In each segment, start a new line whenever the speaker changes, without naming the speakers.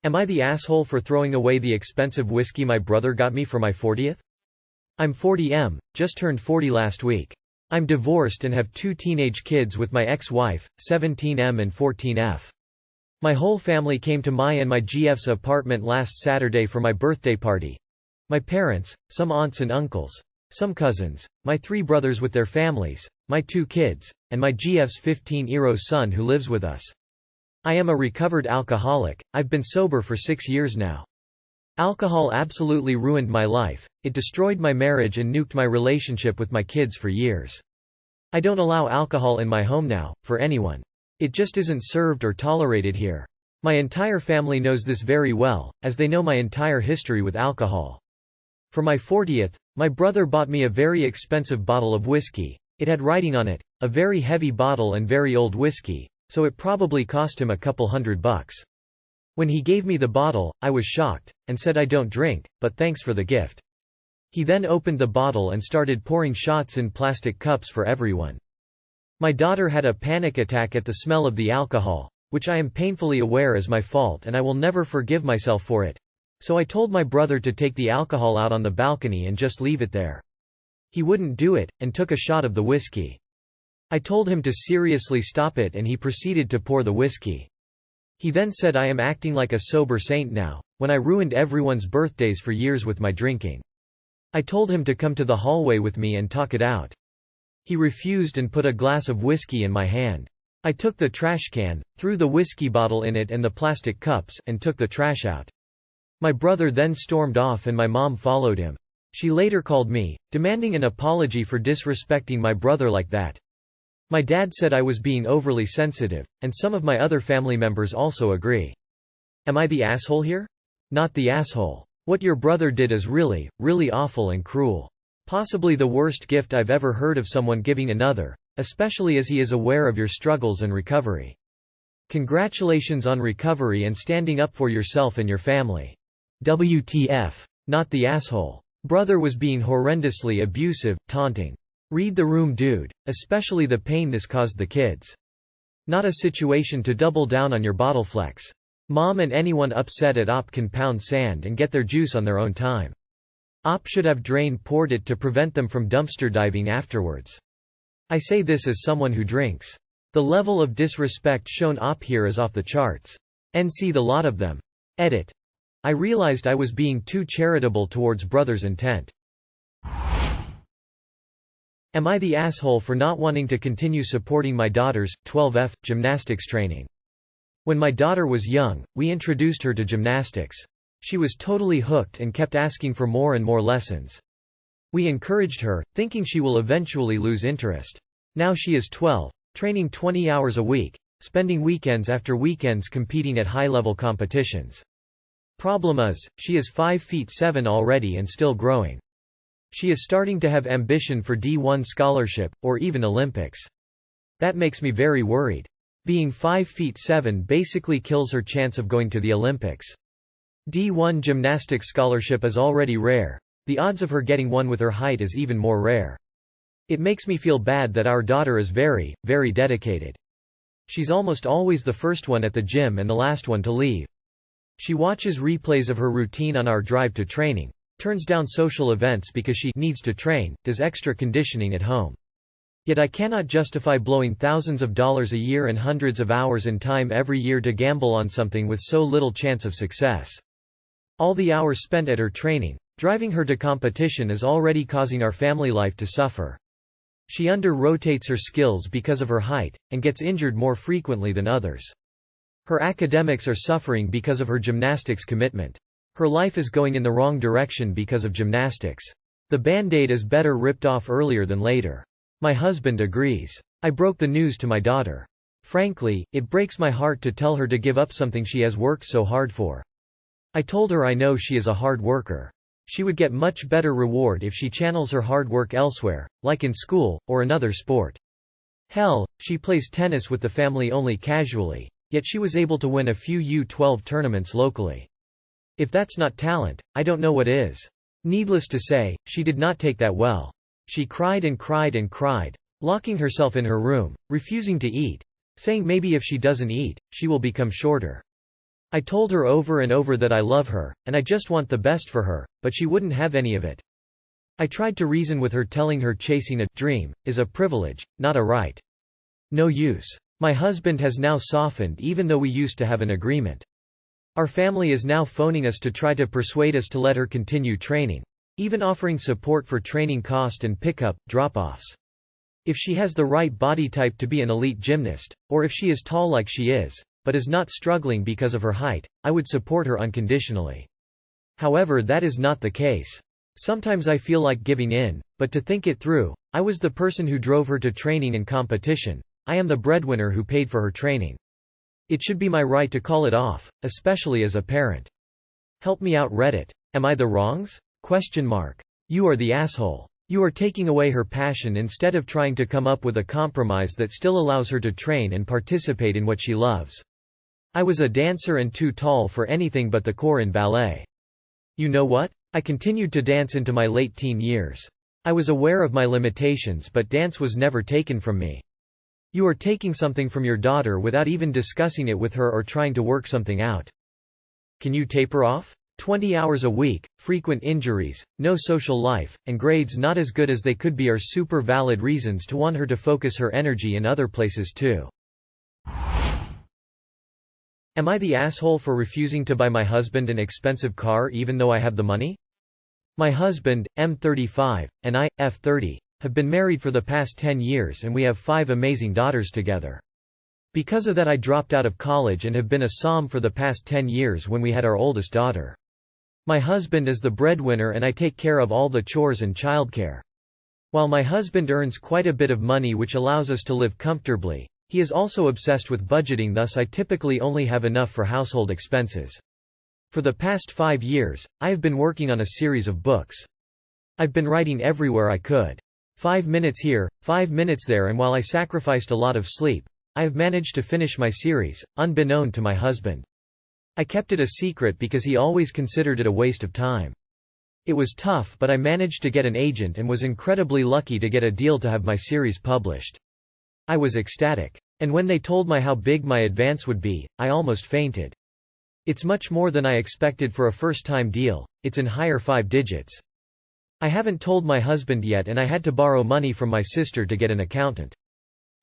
Am I the asshole for throwing away the expensive whiskey my brother got me for my 40th? I'm 40M, just turned 40 last week. I'm divorced and have 2 teenage kids with my ex-wife, 17M and 14F. My whole family came to my and my GF's apartment last Saturday for my birthday party. My parents, some aunts and uncles, some cousins, my 3 brothers with their families, my 2 kids, and my GF's 15-year-old son who lives with us. I am a recovered alcoholic. I've been sober for 6 years now. Alcohol absolutely ruined my life, it destroyed my marriage and nuked my relationship with my kids for years. I don't allow alcohol in my home now, for anyone. It just isn't served or tolerated here. My entire family knows this very well, as they know my entire history with alcohol. For my 40th, my brother bought me a very expensive bottle of whiskey. It had writing on it, a very heavy bottle and very old whiskey, so it probably cost him a couple $100. When he gave me the bottle, I was shocked, and said I don't drink, but thanks for the gift. He then opened the bottle and started pouring shots in plastic cups for everyone. My daughter had a panic attack at the smell of the alcohol, which I am painfully aware is my fault and I will never forgive myself for it. So I told my brother to take the alcohol out on the balcony and just leave it there. He wouldn't do it, and took a shot of the whiskey. I told him to seriously stop it and he proceeded to pour the whiskey. He then said I am acting like a sober saint now, when I ruined everyone's birthdays for years with my drinking. I told him to come to the hallway with me and talk it out. He refused and put a glass of whiskey in my hand. I took the trash can, threw the whiskey bottle in it and the plastic cups, and took the trash out. My brother then stormed off and my mom followed him. She later called me, demanding an apology for disrespecting my brother like that. My dad said I was being overly sensitive, and some of my other family members also agree. Am I the asshole here? Not the asshole. What your brother did is really, really awful and cruel. Possibly the worst gift I've ever heard of someone giving another, especially as he is aware of your struggles and recovery. Congratulations on recovery and standing up for yourself and your family. WTF. Not the asshole. Brother was being horrendously abusive, taunting. Read the room, dude, especially the pain this caused the kids. Not a situation to double down on your bottle flex. Mom and anyone upset at OP can pound sand and get their juice on their own time. OP should have poured it to prevent them from dumpster diving afterwards. I say this as someone who drinks. The level of disrespect shown OP here is off the charts. NC the lot of them. Edit. I realized I was being too charitable towards brother's intent. Am I the asshole for not wanting to continue supporting my daughter's 12F gymnastics training? When my daughter was young, we introduced her to gymnastics. She was totally hooked and kept asking for more and more lessons. We encouraged her, thinking she will eventually lose interest. Now she is 12, training 20 hours a week, spending weekends after weekends competing at high-level competitions. Problem is, she is 5'7" already and still growing. She is starting to have ambition for D1 scholarship, or even Olympics. That makes me very worried. Being 5'7" basically kills her chance of going to the Olympics. D1 gymnastics scholarship is already rare. The odds of her getting one with her height is even more rare. It makes me feel bad that our daughter is very, very dedicated. She's almost always the first one at the gym and the last one to leave. She watches replays of her routine on our drive to training, turns down social events because she needs to train, does extra conditioning at home. Yet I cannot justify blowing thousands of dollars a year and hundreds of hours in time every year to gamble on something with so little chance of success. All the hours spent at her training, driving her to competition is already causing our family life to suffer. She under-rotates her skills because of her height, and gets injured more frequently than others. Her academics are suffering because of her gymnastics commitment. Her life is going in the wrong direction because of gymnastics. The Band-Aid is better ripped off earlier than later. My husband agrees. I broke the news to my daughter. Frankly, it breaks my heart to tell her to give up something she has worked so hard for. I told her I know she is a hard worker. She would get much better reward if she channels her hard work elsewhere, like in school, or another sport. Hell, she plays tennis with the family only casually, yet she was able to win a few U12 tournaments locally. If that's not talent, I don't know what is. Needless to say, she did not take that well. She cried and cried and cried, locking herself in her room, refusing to eat, saying maybe if she doesn't eat, she will become shorter. I told her over and over that I love her, and I just want the best for her, but she wouldn't have any of it. I tried to reason with her, telling her chasing a dream is a privilege, not a right. No use. My husband has now softened even though we used to have an agreement. Our family is now phoning us to try to persuade us to let her continue training, even offering support for training cost and pickup, drop-offs. If she has the right body type to be an elite gymnast, or if she is tall like she is, but is not struggling because of her height, I would support her unconditionally. However, that is not the case. Sometimes I feel like giving in, but to think it through, I was the person who drove her to training and competition. I am the breadwinner who paid for her training. It should be my right to call it off, especially as a parent. Help me out, Reddit. Am I the wrongs? ? You are the asshole. You are taking away her passion instead of trying to come up with a compromise that still allows her to train and participate in what she loves. I was a dancer and too tall for anything but the core in ballet. You know what? I continued to dance into my late teen years. I was aware of my limitations, but dance was never taken from me. You are taking something from your daughter without even discussing it with her or trying to work something out. Can you taper off? 20 hours a week, frequent injuries, no social life, and grades not as good as they could be are super valid reasons to want her to focus her energy in other places too. Am I the asshole for refusing to buy my husband an expensive car even though I have the money? My husband, M35, and I, F30, have been married for the past 10 years and we have 5 amazing daughters together. Because of that, I dropped out of college and have been a SOM for the past 10 years when we had our oldest daughter. My husband is the breadwinner and I take care of all the chores and childcare. While my husband earns quite a bit of money which allows us to live comfortably, he is also obsessed with budgeting, thus I typically only have enough for household expenses. For the past 5 years, I have been working on a series of books. I've been writing everywhere I could. 5 minutes here, 5 minutes there, and while I sacrificed a lot of sleep, I have managed to finish my series, unbeknown to my husband. I kept it a secret because he always considered it a waste of time. It was tough, but I managed to get an agent and was incredibly lucky to get a deal to have my series published. I was ecstatic. And when they told me how big my advance would be, I almost fainted. It's much more than I expected for a first-time deal, it's in higher 5 digits. I haven't told my husband yet and I had to borrow money from my sister to get an accountant.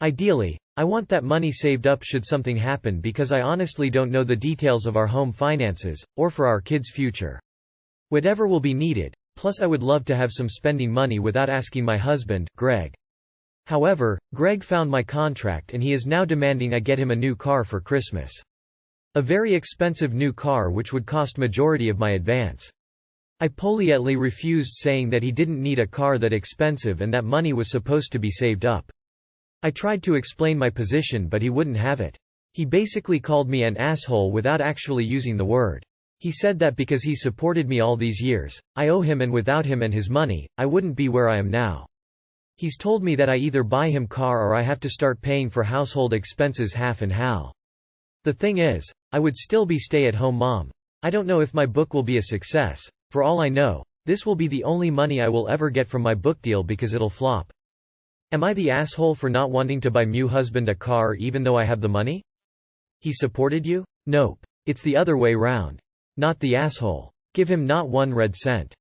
Ideally, I want that money saved up should something happen because I honestly don't know the details of our home finances, or for our kids' future. Whatever will be needed, plus I would love to have some spending money without asking my husband, Greg. However, Greg found my contract and he is now demanding I get him a new car for Christmas. A very expensive new car which would cost majority of my advance. I politely refused, saying that he didn't need a car that expensive and that money was supposed to be saved up. I tried to explain my position but he wouldn't have it. He basically called me an asshole without actually using the word. He said that because he supported me all these years, I owe him, and without him and his money, I wouldn't be where I am now. He's told me that I either buy him car or I have to start paying for household expenses half and half. The thing is, I would still be stay-at-home mom. I don't know if my book will be a success. For all I know, this will be the only money I will ever get from my book deal because it'll flop. Am I the asshole for not wanting to buy my husband a car even though I have the money? He supported you? Nope. It's the other way round. Not the asshole. Give him not 1 red cent.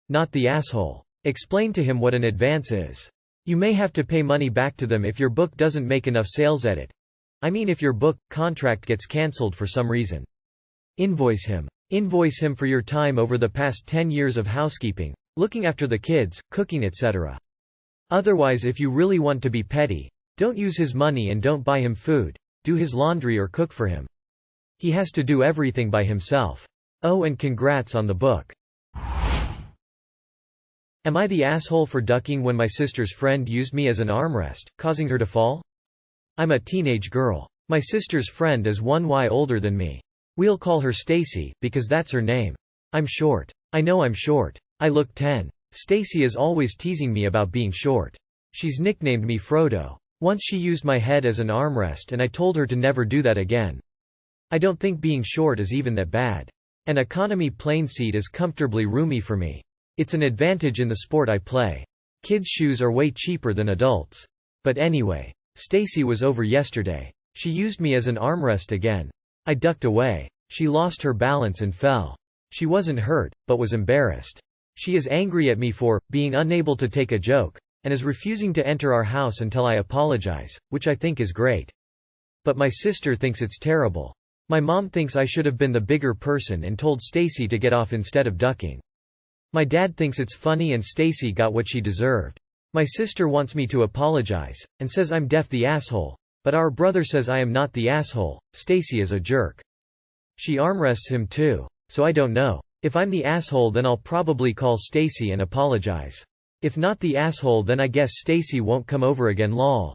Not the asshole. Explain to him what an advance is. You may have to pay money back to them if your book doesn't make enough sales at it. I mean, if your book contract gets cancelled for some reason. Invoice him. Invoice him for your time over the past 10 years of housekeeping, looking after the kids, cooking, etc. Otherwise, if you really want to be petty, don't use his money and don't buy him food, do his laundry or cook for him. He has to do everything by himself. Oh, and congrats on the book. Am I the asshole for ducking when my sister's friend used me as an armrest, causing her to fall? I'm a teenage girl. My sister's friend is 1 year older than me. We'll call her Stacy, because that's her name. I'm short. I know I'm short. I look 10. Stacy is always teasing me about being short. She's nicknamed me Frodo. Once she used my head as an armrest and I told her to never do that again. I don't think being short is even that bad. An economy plane seat is comfortably roomy for me. It's an advantage in the sport I play. Kids' shoes are way cheaper than adults. But anyway, Stacy was over yesterday. She used me as an armrest again. I ducked away. She lost her balance and fell. She wasn't hurt, but was embarrassed. She is angry at me for being unable to take a joke, and is refusing to enter our house until I apologize, which I think is great. But my sister thinks it's terrible. My mom thinks I should have been the bigger person and told Stacy to get off instead of ducking. My dad thinks it's funny and Stacy got what she deserved. My sister wants me to apologize, and says I'm the asshole, but our brother says I am not the asshole, Stacy is a jerk. She armrests him too. So I don't know. If I'm the asshole then I'll probably call Stacy and apologize. If not the asshole then I guess Stacy won't come over again lol.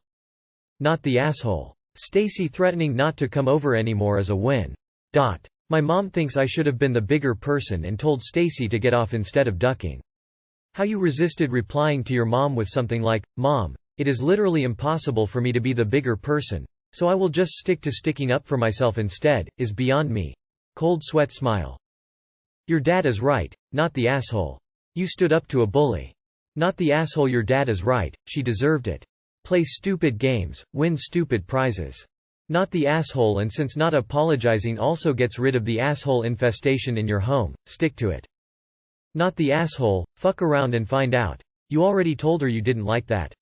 Not the asshole. Stacy threatening not to come over anymore is a win. My mom thinks I should have been the bigger person and told Stacy to get off instead of ducking. How you resisted replying to your mom with something like, "Mom, it is literally impossible for me to be the bigger person, so I will just stick to sticking up for myself instead," is beyond me. Cold sweat smile. Your dad is right, not the asshole. You stood up to a bully. Not the asshole. Your dad is right, she deserved it. Play stupid games, win stupid prizes. Not the asshole. And since not apologizing also gets rid of the asshole infestation in your home, stick to it. Not the asshole. Fuck around and find out. You already told her you didn't like that.